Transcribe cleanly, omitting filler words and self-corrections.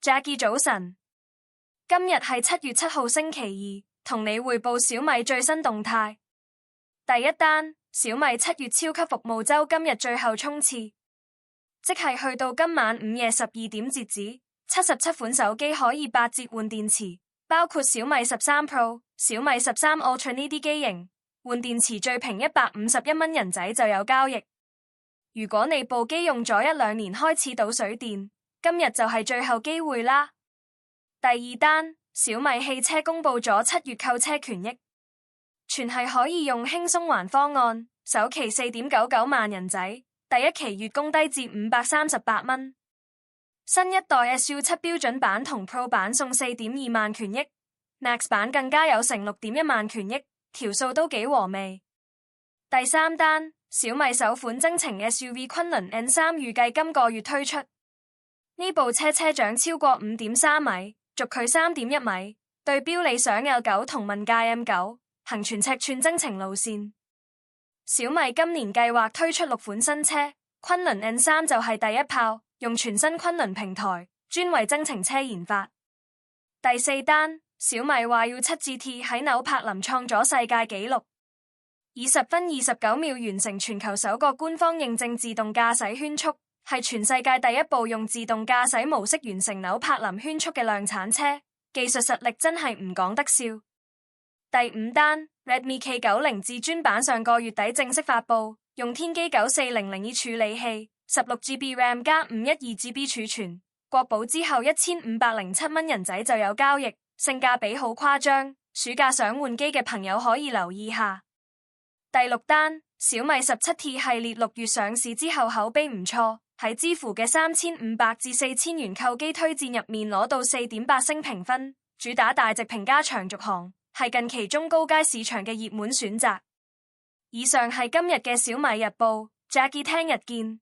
Jackie 早晨，今日係7月7號星期二，同你匯報小米最新動態。第一單，小米7月超級服務周今日最後衝刺，即係去到今晚午夜12點截止，77款手機可以8折換電池，包括小米13 Pro、小米13 Ultra 呢啲機型，換電池最平151蚊人仔就有交易。如果你部機用咗1-2年開始倒水電，今日就係最後機會啦。第二單，小米汽車公布咗7月購車權益，全係可以用輕鬆還方案，首期4.99萬人仔，第一期月供低至538蚊。新一代 SU7 標準版同 Pro 版送4.2萬權益，Max 版更加有成6.1萬權益，條數都幾和味。第三單，小米首款增程 SUV 崑崙 N3 預計今個月推出。呢部車長超過5.3米，軸距3.1米，對標理想 L9 同問界 M9，行全尺寸增程路線。小米今年計劃推出6款新車，崑崙 N3 就係第一炮，用全新崑崙平台，專為增程車研發。第四單，小米話要7GT 喺紐柏林創咗世界紀錄，以10分29秒完成全球首個官方認證自動駕駛圈速。係全世界第一部用自動駕駛模式完成紐柏林圈速嘅量產車，技術實力真係唔講得笑。第五單，Redmi K90 至尊版上個月底正式發布，用天璣9400E處理器，16GB RAM 加512GB 儲存，國保之後1507蚊人仔就有交易，性價比好誇張，暑假想換機嘅朋友可以留意下。第六單，小米17T 系列6月上市之後口碑唔錯。喺支付嘅3500至4000元購機推薦入面攞到4.8星評分，主打大直屏加長續航，係近期中高階市場嘅熱門選擇。以上係今日嘅小米日報，Jackie 聽日見。